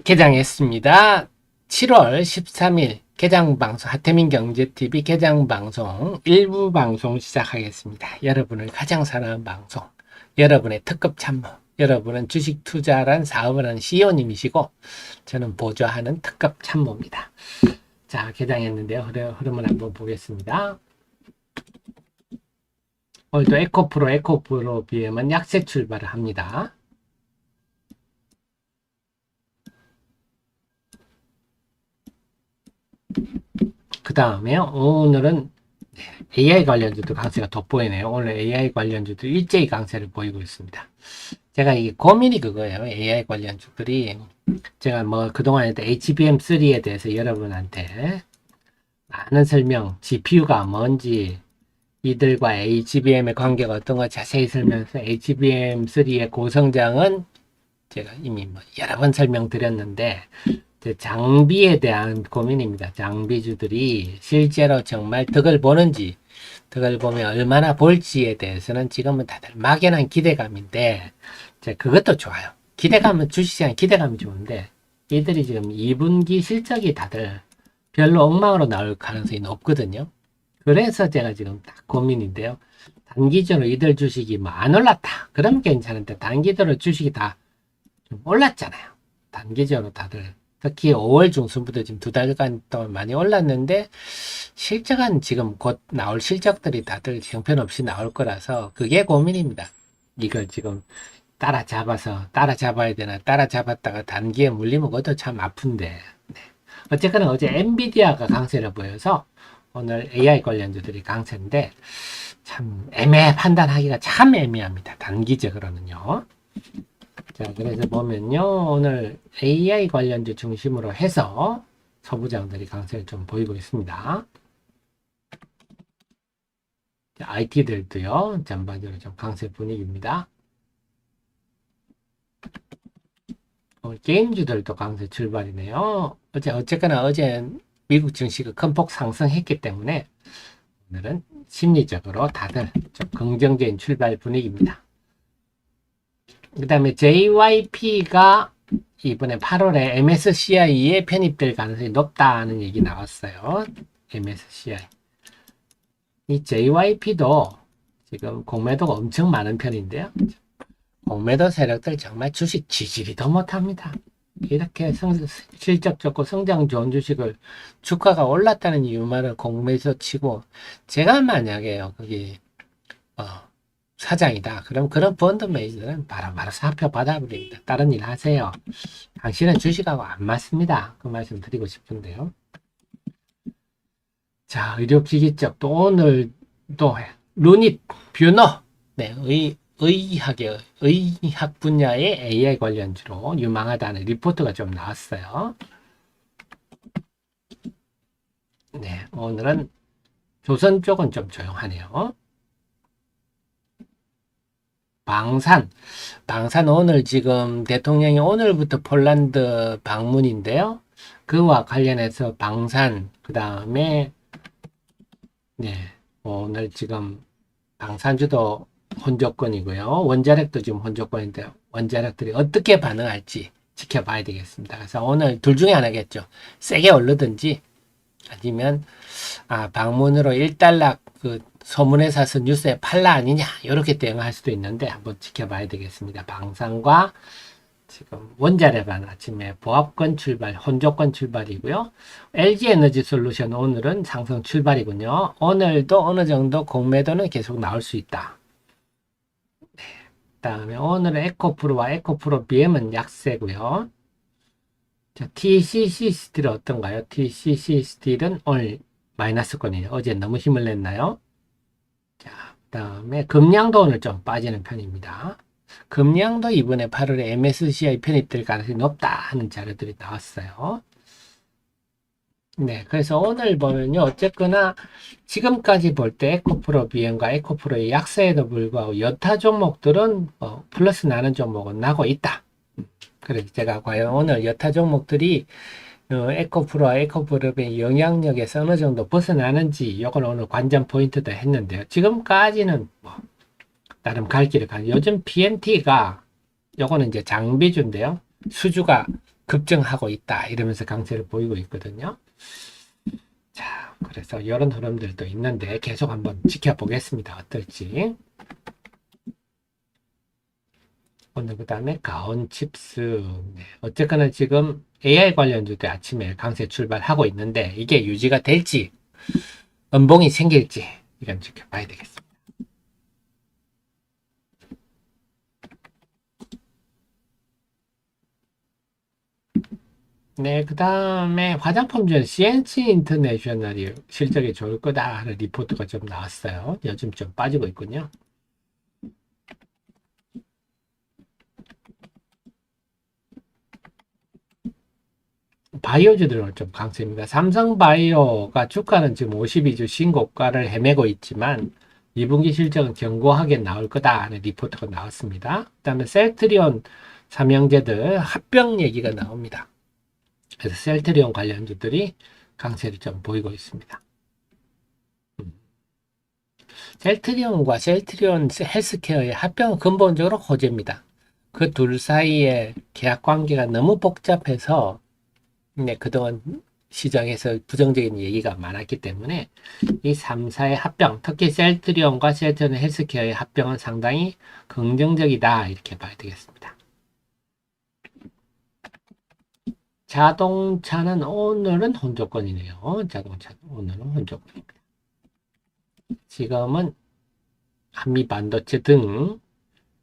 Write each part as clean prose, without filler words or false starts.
개장했습니다. 7월 13일 개장방송, 하태민 경제TV 개장방송 일부 방송 시작하겠습니다. 여러분을 가장 사랑하는 방송, 여러분의 특급 참모, 여러분은 주식 투자란 사업을 하는 CEO님이시고 저는 보조하는 특급 참모입니다. 자, 개장했는데요. 흐름을 한번 보겠습니다. 오늘도 에코프로 BM은 약세 출발을 합니다. 그 다음에 오늘은 AI 관련주도 강세가 돋보이네요. 오늘 AI 관련주도 일제히 강세를 보이고 있습니다. 제가 이게 고민이 그거예요. AI 관련주들이 제가 뭐 그동안 했던 HBM3에 대해서 여러분한테 많은 설명, GPU가 뭔지 이들과 HBM의 관계가 어떤 거 자세히 설명해서 HBM3의 고성장은 제가 이미 뭐 여러 번 설명드렸는데 장비에 대한 고민입니다. 장비주들이 실제로 정말 덕을 보는지, 덕을 보면 얼마나 볼지에 대해서는 지금은 다들 막연한 기대감인데, 그것도 좋아요. 기대감은, 주식시장 기대감이 좋은데, 이들이 지금 2분기 실적이 다들 별로 엉망으로 나올 가능성이 높거든요. 그래서 제가 지금 딱 고민인데요. 단기적으로 이들 주식이 뭐 안 올랐다. 그러면 괜찮은데, 단기적으로 주식이 다 좀 올랐잖아요. 단기적으로 다들. 특히 5월 중순부터 지금 2달간 동안 많이 올랐는데 실적은 지금 곧 나올 실적들이 다들 형편없이 나올 거라서 그게 고민입니다. 이걸 지금 따라잡아야 되나, 따라잡았다가 단기에 물리면 그것도 참 아픈데. 네. 어쨌거나 어제 엔비디아가 강세를 보여서 오늘 AI 관련주들이 강세인데 참 판단하기가 참 애매합니다. 단기적으로는요. 자, 그래서 보면요. 오늘 AI 관련주 중심으로 해서 소부장들이 강세를 좀 보이고 있습니다. IT들도요. 전반적으로 좀 강세 분위기입니다. 오늘 게임주들도 강세 출발이네요. 어쨌거나 어제 미국 증시가 큰 폭 상승했기 때문에 오늘은 심리적으로 다들 좀 긍정적인 출발 분위기입니다. 그 다음에 JYP가 이번에 8월에 MSCI에 편입될 가능성이 높다는 얘기 나왔어요. MSCI. 이 JYP도 지금 공매도가 엄청 많은 편인데요. 공매도 세력들 정말 주식 지지리도 못합니다. 이렇게 실적 좋고 성장 좋은 주식을 주가가 올랐다는 이유만을 공매도 치고 제가 만약에요. 거기 사장이다. 그럼 그런 펀드 매니저들은 바로 사표 받아버립니다. 다른 일 하세요. 당신은 주식하고 안 맞습니다. 그 말씀 드리고 싶은데요. 자, 의료기기 쪽 또 오늘 또 루닛 뷰너 네, 의학 분야의 AI 관련주로 유망하다는 리포트가 좀 나왔어요. 네, 오늘은 조선 쪽은 좀 조용하네요. 방산 오늘 지금 대통령이 오늘부터 폴란드 방문인데요. 그와 관련해서 방산 그 다음에 네 오늘 지금 방산주도 혼조권이고요. 원자력도 지금 혼조권인데 원자력들이 어떻게 반응할지 지켜봐야 되겠습니다. 그래서 오늘 둘 중에 하나겠죠. 세게 오르든지 아니면 방문으로 1달러 그 소문에 사서 뉴스에 팔라 아니냐 이렇게 대응할 수도 있는데 한번 지켜봐야 되겠습니다. 방산과 지금 원자력은 아침에 보합권 출발, 혼조권 출발이고요. LG에너지솔루션 오늘은 상승 출발이군요. 오늘도 어느 정도 공매도는 계속 나올 수 있다. 네. 그다음에 오늘은 에코프로와 에코프로 BM은 약세고요. 자, TCC 스틸은 어떤가요? TCC 스틸은 오늘 마이너스권이에요. 어제 너무 힘을 냈나요? 자, 그 다음에 금량도 오늘 좀 빠지는 편입니다. 금량도 이번에 8월에 MSCI 편입될 가능성이 높다 하는 자료들이 나왔어요. 네, 그래서 오늘 보면요. 어쨌거나 지금까지 볼 때 에코프로 BM과 에코프로의 약세에도 불구하고 여타 종목들은 플러스 나는 종목은 나고 있다. 그래서 제가 과연 오늘 여타 종목들이 에코프로와 에코프로의 영향력에서 어느 정도 벗어나는지 이걸 오늘 관전 포인트도 했는데요. 지금까지는 나름 갈 길을 가요. 요즘 PNT가 요거는 이제 장비주인데요. 수주가 급증하고 있다 이러면서 강세를 보이고 있거든요. 자, 그래서 이런 흐름들도 있는데 계속 한번 지켜보겠습니다. 어떨지. 오늘 그 다음에 가온칩스. 네. 어쨌거나 지금 AI 관련주도 아침에 강세 출발하고 있는데 이게 유지가 될지 음봉이 생길지 이건 지켜봐야 되겠습니다. 네, 그 다음에 화장품전 CNC 인터내셔널이 실적이 좋을 거다 하는 리포트가 좀 나왔어요. 요즘 좀 빠지고 있군요. 바이오주들은 좀 강세입니다. 삼성바이오가 주가는 지금 52주 신고가를 헤매고 있지만 2분기 실적은 견고하게 나올 거다 하는 리포트가 나왔습니다. 그 다음에 셀트리온 삼형제들 합병 얘기가 나옵니다. 그래서 셀트리온 관련주들이 강세를 좀 보이고 있습니다. 셀트리온과 셀트리온 헬스케어의 합병은 근본적으로 호재입니다. 그 둘 사이의 계약 관계가 너무 복잡해서 그동안 시장에서 부정적인 얘기가 많았기 때문에 이 3사의 합병, 특히 셀트리온과 셀트리온 헬스케어의 합병은 상당히 긍정적이다 이렇게 봐야 되겠습니다. 자동차는 오늘은 혼조권이네요. 자동차는 오늘은 혼조권입니다. 지금은 한미 반도체 등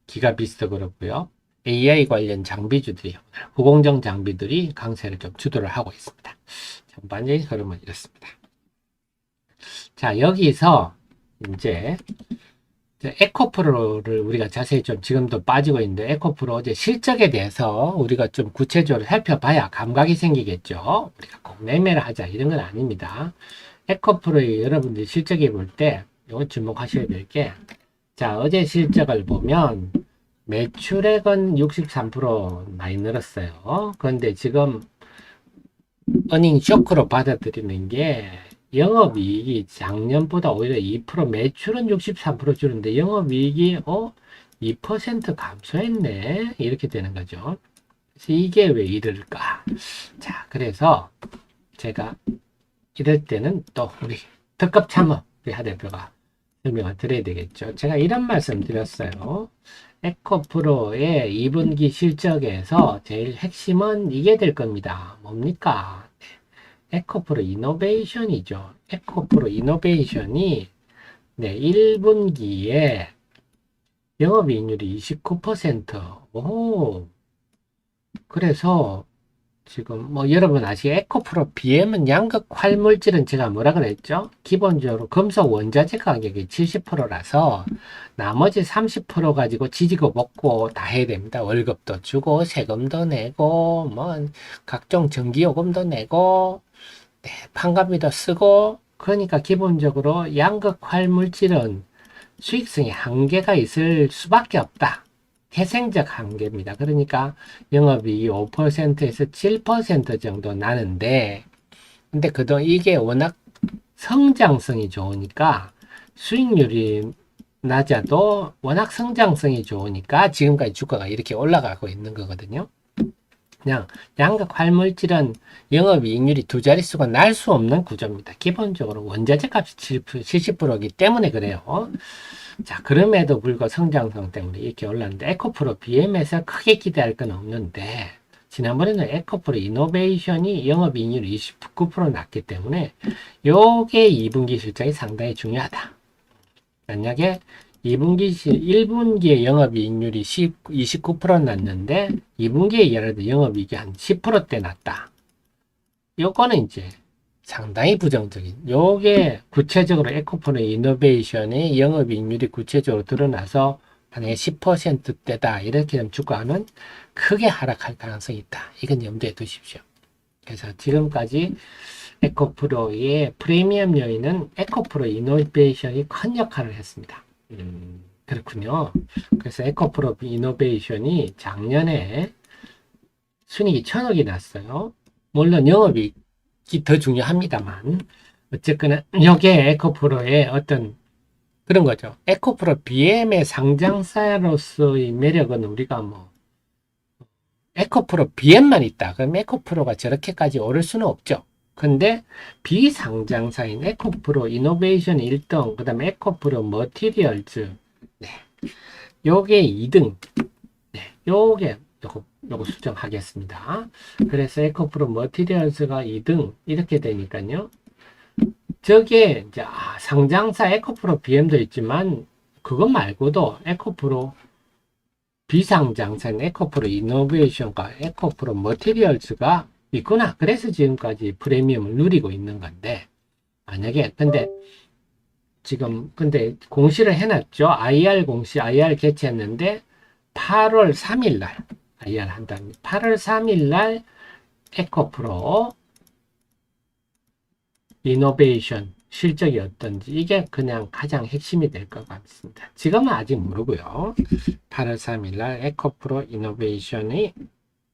기가비스도 그렇고요. AI 관련 장비주들이 후공정 장비들이 강세를 좀 주도를 하고 있습니다. 전반적인 흐름은 이렇습니다. 자, 여기서 이제 에코프로를 우리가 자세히 좀 지금도 빠지고 있는데 에코프로 어제 실적에 대해서 우리가 좀 구체적으로 살펴봐야 감각이 생기겠죠. 우리가 꼭 매매를 하자 이런 건 아닙니다. 에코프로의 여러분들이 실적에 볼 때 이거 주목하셔야 될 게, 자, 어제 실적을 보면 매출액은 63% 많이 늘었어요. 그런데 지금 어닝 쇼크로 받아들이는 게 영업이익이 작년보다 오히려 2% 매출은 63% 줄었는데 영업이익이 2% 감소했네 이렇게 되는 거죠. 그래서 이게 왜 이럴까? 자, 그래서 제가 이럴 때는 또 우리 특급 참모 우리 하 대표가 설명을 드려야 되겠죠. 제가 이런 말씀 드렸어요. 에코프로의 2분기 실적에서 제일 핵심은 이게 될 겁니다. 뭡니까? 에코프로 이노베이션이죠. 에코프로 이노베이션이 1분기에 영업이익률이 29%. 오, 그래서 지금 여러분 에코프로 BM은 양극 활물질은 제가 뭐라 그랬죠? 기본적으로 금속 원자재 가격이 70%라서 나머지 30% 가지고 지지고 먹고 다 해야 됩니다. 월급도 주고 세금도 내고 각종 전기요금도 내고 판관비도 쓰고, 그러니까 기본적으로 양극 활물질은 수익성에 한계가 있을 수밖에 없다. 태생적 한계입니다. 그러니까 영업이익이 5%에서 7% 정도 나는데, 근데 그동안 이게 워낙 성장성이 좋으니까 수익률이 낮아도 워낙 성장성이 좋으니까 지금까지 주가가 이렇게 올라가고 있는 거거든요. 그냥 양극 활물질은 영업이익률이 두 자릿수가 날 수 없는 구조입니다. 기본적으로 원자재 값이 70%이기 때문에 그래요. 자, 그럼에도 불구하고 성장성 때문에 이렇게 올랐는데 에코프로 BM에서 크게 기대할 건 없는데, 지난번에는 에코프로 이노베이션이 영업이익률이 29% 났기 때문에 요게 2분기 실적이 상당히 중요하다. 만약에 1분기에 영업이익률이 29% 났는데 2분기에 예를 들어 영업이익이 한 10%대 났다. 요거는 이제 상당히 부정적인, 요게 구체적으로 에코프로 이노베이션의 영업이익률이 구체적으로 드러나서 만약에 10%대다 이렇게 되면 주가는 크게 하락할 가능성이 있다. 이건 염두에 두십시오. 그래서 지금까지 에코프로의 프리미엄 요인은 에코프로 이노베이션이 큰 역할을 했습니다. 그렇군요. 그래서 에코프로 이노베이션이 작년에 순이익이 1000억이 났어요. 물론 영업이익이 더 중요합니다만 어쨌거나 이게 에코프로의 어떤 그런 거죠. 에코프로 BM의 상장사로서의 매력은 우리가 에코프로 BM만 있다. 그럼 에코프로가 저렇게까지 오를 수는 없죠. 근데 비상장사인 에코프로 이노베이션 1등, 그 다음에 에코프로 머티리얼즈, 네. 요게 2등, 네. 요거 수정하겠습니다. 그래서 에코프로 머티리얼즈가 2등, 이렇게 되니까요. 저게 이제 상장사 에코프로 BM도 있지만 그것 말고도 에코프로 비상장사인 에코프로 이노베이션과 에코프로 머티리얼즈가 있구나. 그래서 지금까지 프리미엄을 누리고 있는 건데, 만약에 근데 지금 근데 공시를 해놨죠. IR 공시, IR 개최했는데 8월 3일 날 IR 한다니 8월 3일 날 에코프로 이노베이션 실적이 어떤지 이게 그냥 가장 핵심이 될 것 같습니다. 지금은 아직 모르고요. 8월 3일 날 에코프로 이노베이션의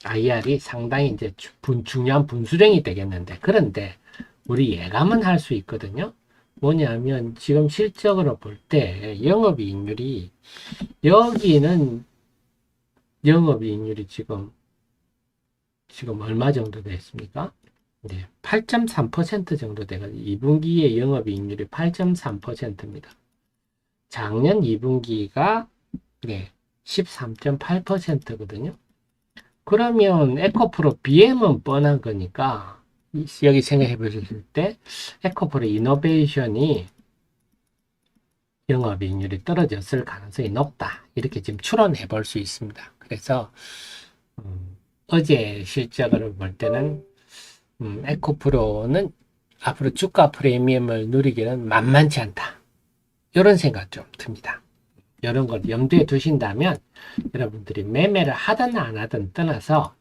IR이 상당히 이제 중요한 분수령이 되겠는데, 그런데 우리 예감은 할 수 있거든요. 뭐냐면 지금 실적으로 볼 때 영업이익률이, 여기는 영업이익률이 지금 얼마 정도 됐습니까? 네, 8.3% 정도 돼가지고 2분기의 영업이익률이 8.3%입니다. 작년 2분기가 네, 13.8%거든요. 그러면 에코프로 BM은 뻔한 거니까 여기 생각해 보실 때 에코프로 이노베이션이 영업이익률이 떨어졌을 가능성이 높다. 이렇게 지금 추론해 볼 수 있습니다. 그래서 어제 실적을 볼 때는 에코프로는 앞으로 주가 프리미엄을 누리기는 만만치 않다. 이런 생각 좀 듭니다. 이런 걸 염두에 두신다면 여러분들이 매매를 하든 안 하든 떠나서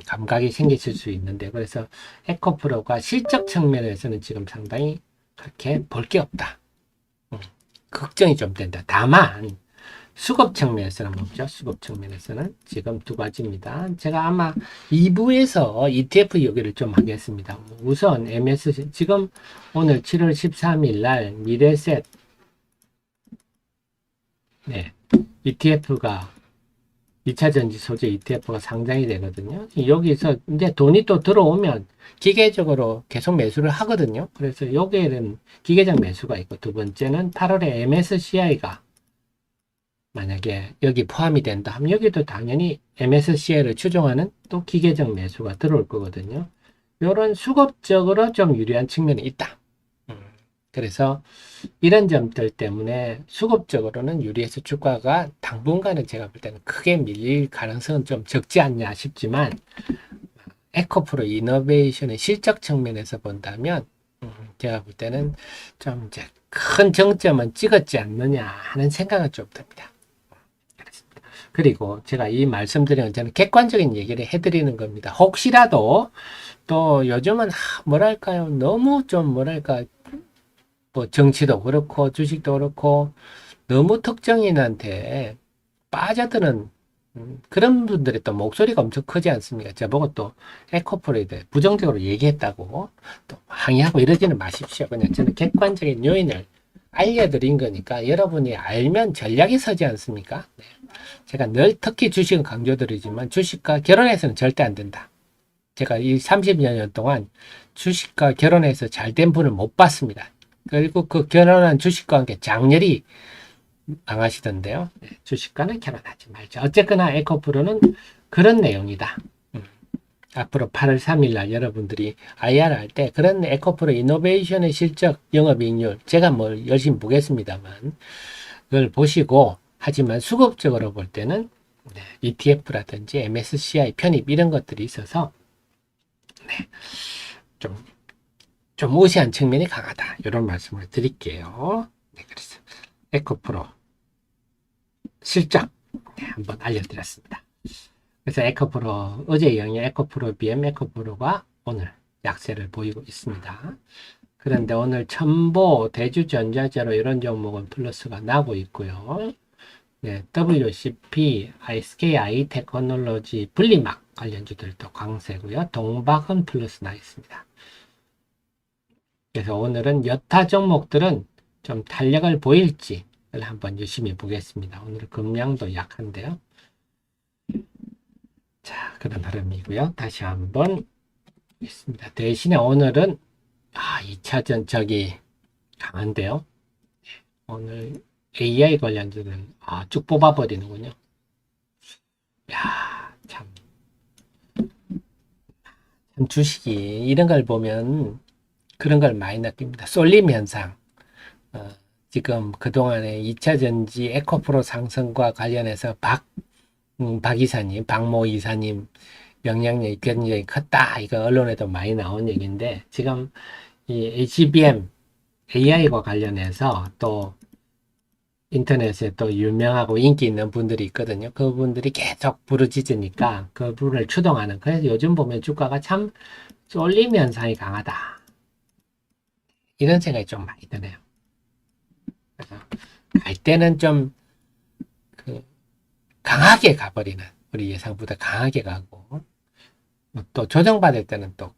감각이 생기실 수 있는데, 그래서 에코프로가 실적 측면에서는 지금 상당히 그렇게 볼 게 없다. 걱정이 좀 된다. 다만 수급 측면에서는 뭐죠? 수급 측면에서는 지금 두 가지입니다. 제가 아마 2부에서 ETF 얘기를 좀 하겠습니다. 우선 MSC 지금 오늘 7월 13일 날 미래셋 네, ETF가 2차전지 소재 ETF가 상장이 되거든요. 여기서 이제 돈이 또 들어오면 기계적으로 계속 매수를 하거든요. 그래서 여기에는 기계적 매수가 있고, 두 번째는 8월에 MSCI가 만약에 여기 포함이 된다 하면 여기도 당연히 MSCI를 추종하는 또 기계적 매수가 들어올 거거든요. 이런 수급적으로 좀 유리한 측면이 있다. 그래서 이런 점들 때문에 수급적으로는 유리해서 주가가 당분간은 제가 볼 때는 크게 밀릴 가능성은 좀 적지 않냐 싶지만, 에코프로 이노베이션의 실적 측면에서 본다면 제가 볼 때는 좀 이제 큰 정점은 찍었지 않느냐 하는 생각은 좀 듭니다. 그리고 제가 이 말씀드리는 저는 객관적인 얘기를 해드리는 겁니다. 혹시라도 또 요즘은 뭐랄까요, 너무 좀 뭐랄까, 뭐 정치도 그렇고 주식도 그렇고 너무 특정인한테 빠져드는 그런 분들이 또 목소리가 엄청 크지 않습니까? 저보고 또 에코프로에 대해 부정적으로 얘기했다고 또 항의하고 이러지는 마십시오. 그냥 저는 객관적인 요인을 알려드린 거니까 여러분이 알면 전략이 서지 않습니까? 네. 제가 늘 특히 주식은 강조드리지만 주식과 결혼해서는 절대 안 된다. 제가 이 30여 년 동안 주식과 결혼해서 잘된 분을 못 봤습니다. 그리고 그 결혼한 주식과 함께 장렬히 망하시던데요. 네, 주식과는 결혼하지 말자. 어쨌거나 에코프로는 그런 내용이다. 앞으로 8월 3일 날 여러분들이 IR 할 때 그런 에코프로 이노베이션의 실적 영업이익률 제가 뭐 열심히 보겠습니다만 그걸 보시고, 하지만 수급적으로 볼 때는 네, ETF라든지 MSCI 편입 이런 것들이 있어서 네, 좀 우세한 측면이 강하다. 이런 말씀을 드릴게요. 네, 그래서 에코프로 실적 네, 한번 알려드렸습니다. 그래서 에코프로 어제 영역 에코프로 BM 에코프로가 오늘 약세를 보이고 있습니다. 그런데 오늘 첨보, 대주전자재로 이런 종목은 플러스가 나고 있고요. 네, WCP, SK 아이테크놀로지, 분리막 관련주들도 강세고요. 동박은 플러스 나 있습니다. 그래서 오늘은 여타 종목들은 좀 탄력을 보일지 한번 유심히 보겠습니다. 오늘 금량도 약한데요. 자, 그런 흐름이고요. 다시 한번 있습니다. 대신에 오늘은 2차 전적이 강한데요. 오늘 AI 관련주는 쭉 뽑아버리는군요. 야, 참 주식이 이런 걸 보면 그런 걸 많이 느낍니다. 쏠림 현상. 지금 그동안에 2차 전지 에코프로 상승과 관련해서 박 이사님, 박모 이사님 영향력이 굉장히 컸다. 이거 언론에도 많이 나온 얘기인데, 지금 이 HBM AI와 관련해서 또 인터넷에 또 유명하고 인기 있는 분들이 있거든요. 그분들이 계속 부르짖으니까 그분을 추동하는. 그래서 요즘 보면 주가가 참 쏠림 현상이 강하다. 이런 생각이 좀 많이 드네요. 그래서 갈 때는 좀 강하게 가버리는, 우리 예상보다 강하게 가고, 또 조정받을 때는 또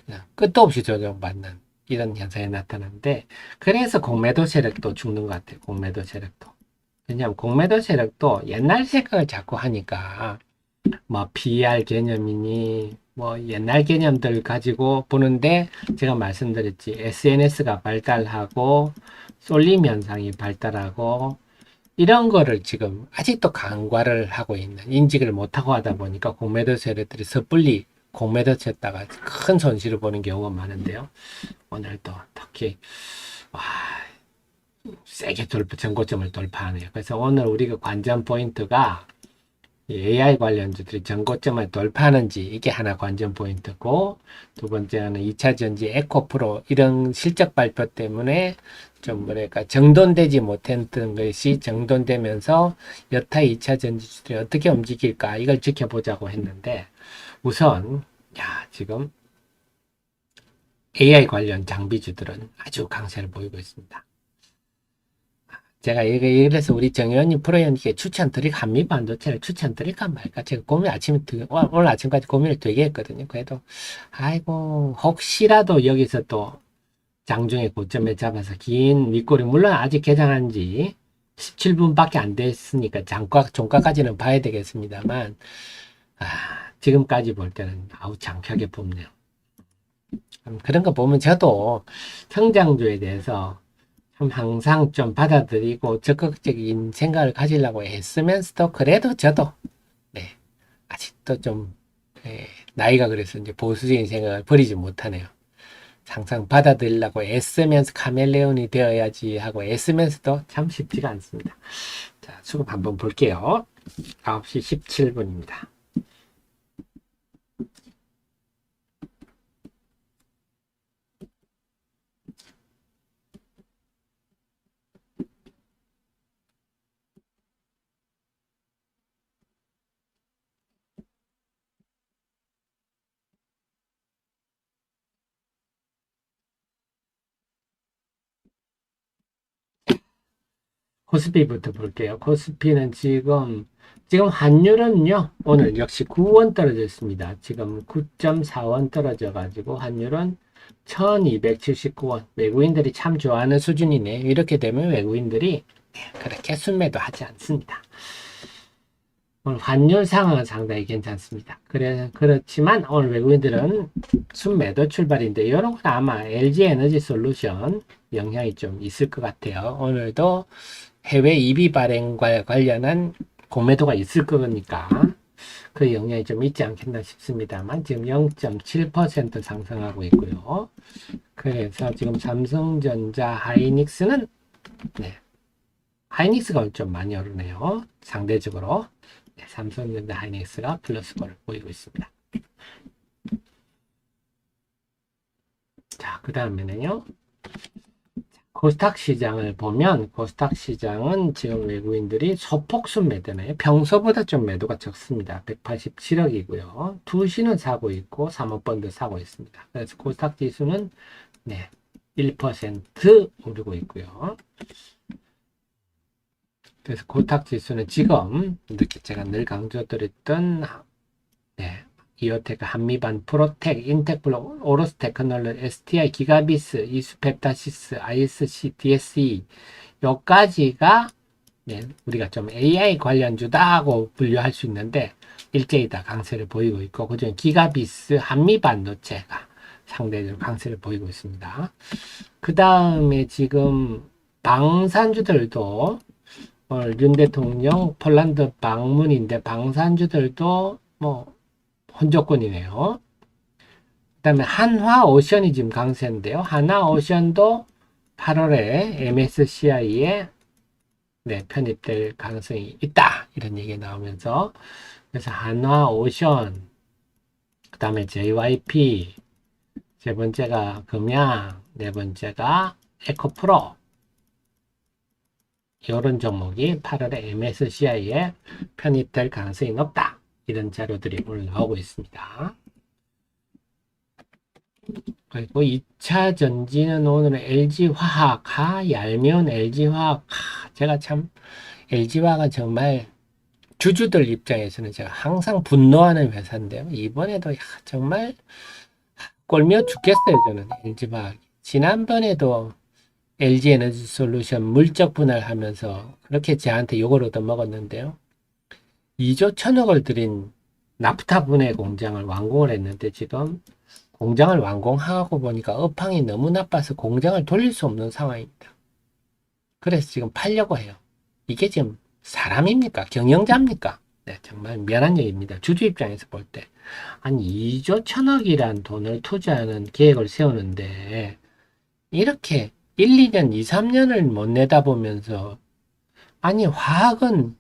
그냥 끝도 없이 조정받는 이런 현상이 나타나는데, 그래서 공매도 세력도 죽는 것 같아요. 공매도 세력도. 왜냐하면 공매도 세력도 옛날 생각을 자꾸 하니까 뭐 PR 개념이니 뭐 옛날 개념들 가지고 보는데, 제가 말씀드렸지, SNS가 발달하고 쏠림 현상이 발달하고 이런 거를 지금 아직도 간과를 하고 있는, 인식을 못하고 하다 보니까 공매도 세력들이 섣불리 공매도 쳤다가 큰 손실을 보는 경우가 많은데요. 오늘도 특히 세게 전고점을 돌파하네요. 그래서 오늘 우리가 관전 포인트가 AI 관련주들이 전고점을 돌파하는지, 이게 하나 관전 포인트고, 두 번째는 2차 전지 에코프로 이런 실적 발표 때문에 좀 뭐랄까 정돈되지 못했던 것이 정돈되면서 여타 2차 전지주들이 어떻게 움직일까, 이걸 지켜보자고 했는데, 우선 지금 AI 관련 장비주들은 아주 강세를 보이고 있습니다. 제가 이래서 우리 정 의원님, 프로의원님께 한미 반도체를 추천드릴까 말까 제가 오늘 아침까지 고민을 되게 했거든요. 그래도 아이고 혹시라도 여기서 또 장중에 고점에 잡아서 긴 윗골이, 물론 아직 개장한 지 17분밖에 안 됐으니까 종가까지는 봐야 되겠습니다만, 지금까지 볼 때는 장벽에 뽑네요. 그런 거 보면 저도 성장주에 대해서 항상 좀 받아들이고 적극적인 생각을 가지려고 했으면서도, 그래도 저도 아직도 좀 나이가 그래서 이제 보수적인 생각을 버리지 못하네요. 항상 받아들이려고 애쓰면서 카멜레온이 되어야지 하고 애쓰면서도 참 쉽지가 않습니다. 자, 수급 한번 볼게요. 9시 17분입니다. 코스피부터 볼게요. 코스피는 지금 환율은요, 오늘 역시 9원 떨어졌습니다. 지금 9.4원 떨어져가지고 환율은 1279원. 외국인들이 참 좋아하는 수준이네. 이렇게 되면 외국인들이 그렇게 순매도 하지 않습니다. 오늘 환율 상황은 상당히 괜찮습니다. 그렇지만 오늘 외국인들은 순매도 출발인데, 이런 건 아마 LG 에너지 솔루션 영향이 좀 있을 것 같아요. 오늘도 해외 EV 발행과 관련한 공매도가 있을 거니까 그 영향이 좀 있지 않겠나 싶습니다만, 지금 0.7% 상승하고 있고요. 그래서 지금 삼성전자, 하이닉스는 하이닉스가 좀 많이 오르네요. 상대적으로 삼성전자, 하이닉스가 플러스권을 보이고 있습니다. 자, 그 다음에는요, 코스닥 시장을 보면, 코스닥 시장은 지금 외국인들이 소폭 순매도네요. 평소보다 좀 매도가 적습니다. 187억이고요. 투시는 사고 있고 3억번도 사고 있습니다. 그래서 코스닥 지수는 1% 오르고 있고요. 그래서 코스닥 지수는 지금 이렇게 제가 늘 강조드렸던 이오테크, 한미반, 프로텍, 인텍플로, 오로스테크놀, STI, 기가비스, 이수펩타시스, ISC, DSE 요까지가 예, 우리가 좀 AI 관련주다고 분류할 수 있는데 일제히 다 강세를 보이고 있고 그중에 기가비스 한미반도체가 상대적으로 강세를 보이고 있습니다. 그 다음에 지금 방산주들도 오늘 윤 대통령 폴란드 방문인데 방산주들도 뭐 혼조권이네요. 그 다음에 한화오션이 지금 강세인데요. 한화오션도 8월에 MSCI에 네, 편입될 가능성이 있다. 이런 얘기 나오면서 그래서 한화오션, 그 다음에 JYP, 세 번째가 금양, 네 번째가 에코프로 이런 종목이 8월에 MSCI에 편입될 가능성이 높다. 이런 자료들이 오늘 나오고 있습니다. 그리고 2차 전지는 오늘은 LG화학, 얄미운 LG화학, 제가 참 LG화학은 정말 주주들 입장에서는 제가 항상 분노하는 회사인데요. 이번에도 정말 꼴미어 죽겠어요. 저는 LG화학. 지난번에도 LG에너지솔루션 물적 분할하면서 그렇게 저한테 욕을 얻어먹었는데요. 2조 1천억을 들인 나프타 분해 공장을 완공을 했는데 지금 공장을 완공하고 보니까 업황이 너무 나빠서 공장을 돌릴 수 없는 상황입니다. 그래서 지금 팔려고 해요. 이게 지금 사람입니까? 경영자입니까? 네, 정말 미안한 얘기입니다. 주주 입장에서 볼 때. 아니, 2조 1천억이란 돈을 투자하는 계획을 세우는데, 이렇게 1, 2년, 2, 3년을 못 내다보면서, 아니, 화학은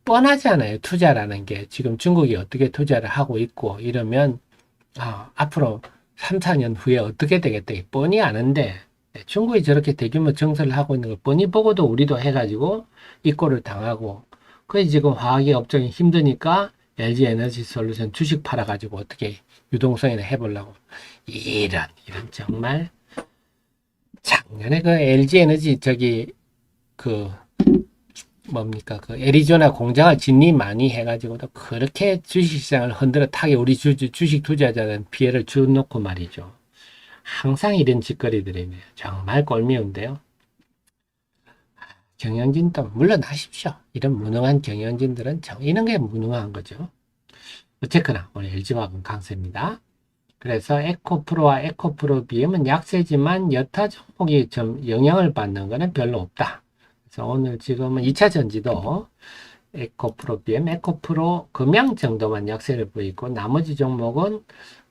뻔하잖아요. 투자라는 게. 지금 중국이 어떻게 투자를 하고 있고, 이러면, 앞으로 3, 4년 후에 어떻게 되겠다. 뻔히 아는데, 중국이 저렇게 대규모 증설을 하고 있는 걸 뻔히 보고도 우리도 해가지고 이꼴을 당하고 그래 지금 화학의 업종이 힘드니까 LG 에너지 솔루션 주식 팔아가지고 어떻게 유동성이나 해보려고 이런 정말 작년에 그 LG 에너지 그 뭡니까 그 애리조나 공장을 진입 많이 해가지고도 그렇게 주식시장을 흔들어 타게 우리 주식 투자자는 피해를 주놓고 말이죠. 항상 이런 짓거리들이네요. 정말 꼴미운데요. 경영진도 물러나십시오. 이런 무능한 경영진들은 이런 게 무능한 거죠. 어쨌거나 오늘 LG화학은 강세입니다. 그래서 에코프로와 에코프로 BM은 약세지만 여타 종목이 좀 영향을 받는 것은 별로 없다. 그래서 오늘 지금은 2차 전지도 에코프로 BM, 에코프로 금양 정도만 약세를 보이고 나머지 종목은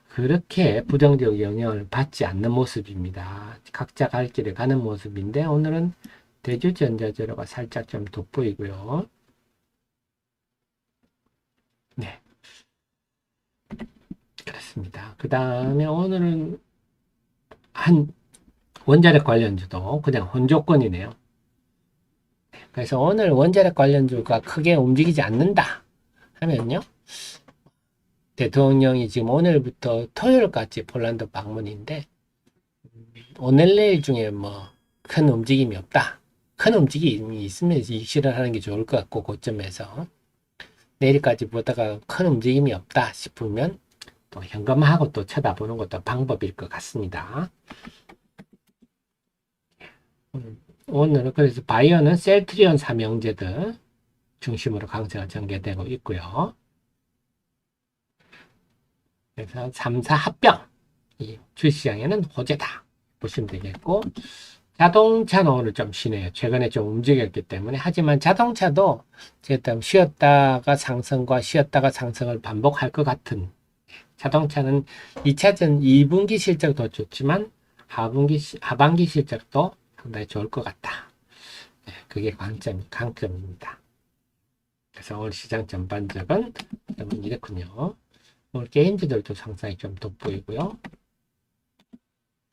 그렇게 부정적 영향을 받지 않는 모습입니다. 각자 갈 길에 가는 모습인데 오늘은 대주전자재료가 살짝 좀 돋보이고요. 네, 그렇습니다. 그 다음에 오늘은 한 원자력 관련주도 그냥 혼조권이네요. 그래서 오늘 원자력 관련주가 크게 움직이지 않는다 하면요. 대통령이 지금 오늘부터 토요일까지 폴란드 방문인데 오늘 내일 중에 뭐 큰 움직임이 없다. 큰 움직임이 있으면 익실을 하는 게 좋을 것 같고 고점에서 내일까지 보다가 큰 움직임이 없다 싶으면 또 현금하고 또 쳐다보는 것도 방법일 것 같습니다. 오늘은 그래서 바이오는 셀트리온 삼형제들 중심으로 강세가 전개되고 있고요. 그래서 3사 합병 이 주시장에는 호재다 보시면 되겠고 자동차는 오늘 좀 쉬네요. 최근에 좀 움직였기 때문에. 하지만 자동차도 제가 쉬었다가 상승과 쉬었다가 상승을 반복할 것 같은 자동차는 2차전 2분기 실적도 좋지만 하반기 실적도 상당히 좋을 것 같다. 네, 그게 강점입니다. 그래서 오늘 시장 전반적은 이렇군요. 오늘 게임주들도 상당히 좀 돋보이고요.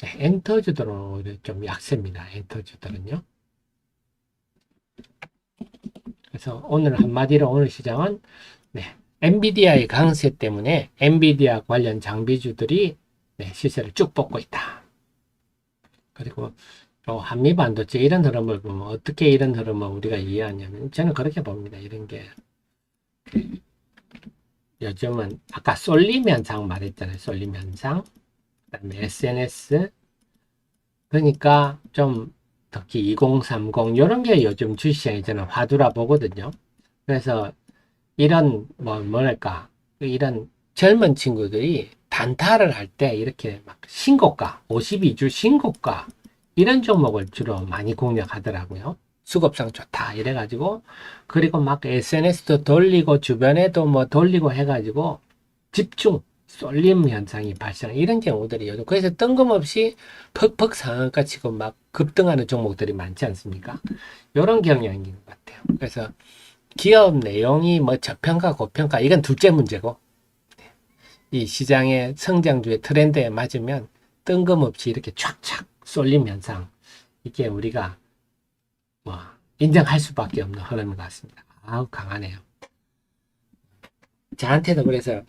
네, 엔터주들은 오히려 좀 약세입니다. 엔터주들은요. 그래서 오늘 한마디로 오늘 시장은 네, 엔비디아의 강세 때문에 엔비디아 관련 장비주들이 네, 시세를 쭉 뽑고 있다. 그리고 한미반도체 이런 흐름을 보면 어떻게 이런 흐름을 우리가 이해하냐면 저는 그렇게 봅니다. 이런 게 요즘은 아까 쏠림 현상 말했잖아요. 쏠림 현상. 그다음에 SNS 그러니까 좀 특히 2030 이런 게 요즘 주식시장에 저는 화두라 보거든요. 그래서 이런 뭐랄까 이런 젊은 친구들이 단타를 할 때 이렇게 막 신고가 52주 신고가 이런 종목을 주로 많이 공략하더라고요. 수급상 좋다 이래가지고 그리고 막 SNS도 돌리고 주변에도 뭐 돌리고 해가지고 집중 쏠림 현상이 발생 이런 경우들이 요즘 그래서 뜬금없이 퍽퍽 상한가 치고 막 급등하는 종목들이 많지 않습니까? 이런 경향인 것 같아요. 그래서 기업 내용이 뭐 저평가 고평가 이건 둘째 문제고 이 시장의 성장주의 트렌드에 맞으면 뜬금없이 이렇게 촥촥 쏠림 현상 이게 우리가 뭐 인정할 수밖에 없는 흐름인 것 같습니다. 아우 강하네요. 저한테도 그래서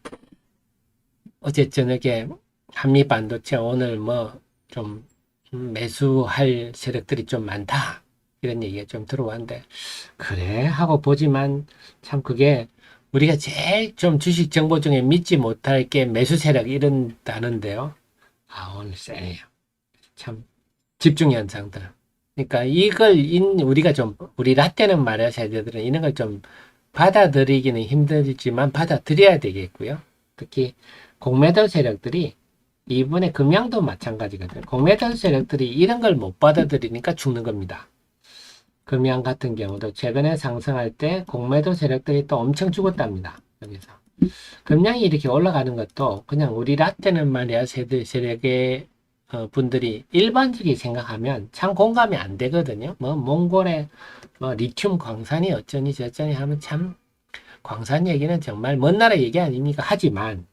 어제 저녁에 한미반도체 오늘 뭐 좀 매수할 세력들이 좀 많다 이런 얘기가 좀 들어왔는데 그래 하고 보지만 참 그게 우리가 제일 좀 주식 정보 중에 믿지 못할 게 매수 세력 이런다는데요. 아 오늘 세네요. 참 집중 현상들. 그러니까 이걸 우리가 좀 우리 라떼는 말이야 세대들은 이런 걸 좀 받아들이기는 힘들지만 받아들여야 되겠고요. 특히 공매도 세력들이 이번에 금양도 마찬가지거든요. 공매도 세력들이 이런 걸 못 받아들이니까 죽는 겁니다. 금양 같은 경우도 최근에 상승할 때 공매도 세력들이 또 엄청 죽었답니다. 여기서 금양이 이렇게 올라가는 것도 그냥 우리 라떼는 말이야 세력의 분들이 일반적이 생각하면 참 공감이 안 되거든요. 뭐 몽골의 뭐 리튬 광산이 어쩌니 저쩌니 하면 참 광산 얘기는 정말 먼 나라 얘기 아닙니까? 하지만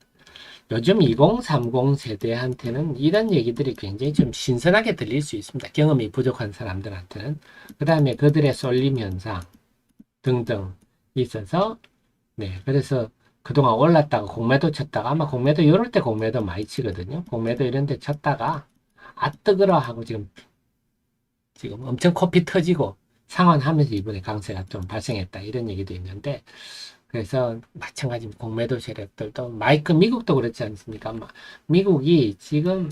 요즘 2030 세대한테는 이런 얘기들이 굉장히 좀 신선하게 들릴 수 있습니다. 경험이 부족한 사람들한테는. 그 다음에 그들의 쏠림 현상 등등 있어서 네 그래서 그동안 올랐다가 공매도 쳤다가 아마 공매도 이럴 때 공매도 많이 치거든요. 공매도 이런 데 쳤다가 아 뜨거라 하고 지금 엄청 코피 터지고 상환하면서 이번에 강세가 좀 발생했다 이런 얘기도 있는데 그래서 마찬가지 공매도 세력들도 미국도 그렇지 않습니까? 미국이 지금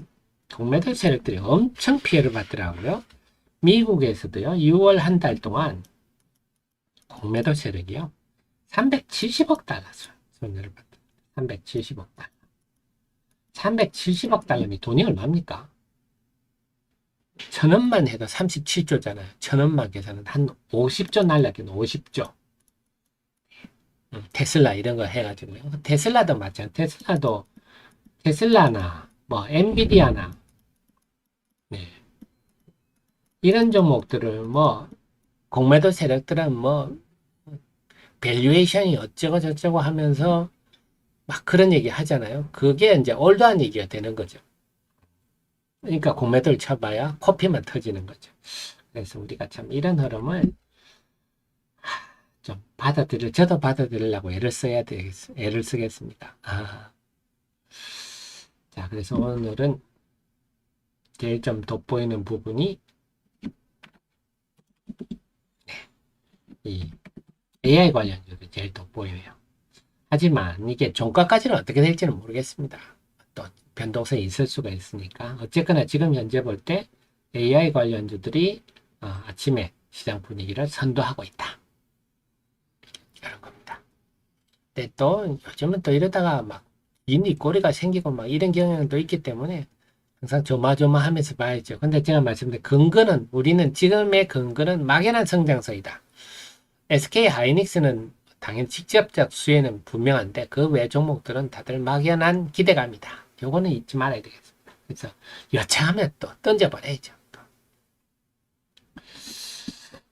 공매도 세력들이 엄청 피해를 받더라고요. 미국에서도요 6월 한 달 동안 공매도 세력이요 370억 달러 손해를 봤다. 370억 달러. 370억 달러면 돈이 얼마입니까? 천원만 해도 37조잖아요. 천원만 계산은 한 50조 날라긴 50조. 테슬라 이런 거 해가지고요. 테슬라도 마찬가지. 테슬라나 뭐 엔비디아나 네. 이런 종목들을 뭐 공매도 세력들은 뭐 밸류에이션이 어쩌고 저쩌고 하면서 막 그런 얘기 하잖아요. 그게 이제 올드한 얘기가 되는 거죠. 그러니까 공매도를 쳐봐야 코피만 터지는 거죠. 그래서 우리가 참 이런 흐름을 좀 저도 받아들이려고 애를 쓰겠습니다. 자, 그래서 오늘은 제일 좀 돋보이는 부분이 이 AI 관련주도 제일 돋보여요. 하지만 이게 종가까지는 어떻게 될지는 모르겠습니다. 또 변동성이 있을 수가 있으니까 어쨌거나 지금 현재 볼 때 AI 관련주들이 아침에 시장 분위기를 선도하고 있다. 이런 겁니다. 근데 또 요즘은 또 이러다가 막 인이 꼬리가 생기고 막 이런 경향도 있기 때문에 항상 조마조마하면서 봐야죠. 근데 제가 말씀드린 근거는 우리는 지금의 근거는 막연한 성장성이다. SK 하이닉스는 당연히 직접적 수혜는 분명한데 그 외 종목들은 다들 막연한 기대감이다. 요거는 잊지 말아야 되겠습니다. 그래서 여차하면 또 던져버려야죠.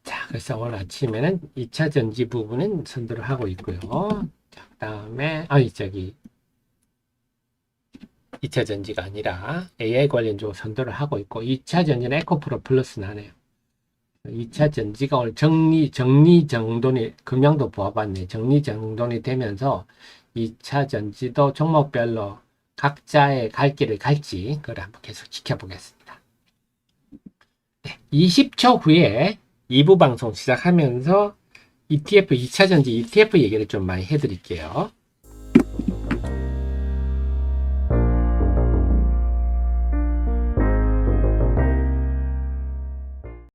자, 그래서 오늘 아침에는 2차 전지 부분은 선도를 하고 있고요. 자, 그 다음에, 2차 전지가 아니라 AI 관련주로 선도를 하고 있고, 2차 전지는 에코프로 플러스 나네요. 2차 전지가 오늘 정돈이, 금양도 보아봤네. 정리정돈이 되면서 2차 전지도 종목별로 각자의 갈 길을 갈지, 그걸 한번 계속 지켜보겠습니다. 네, 20초 후에 2부 방송 시작하면서 ETF, 2차 전지 ETF 얘기를 좀 많이 해드릴게요.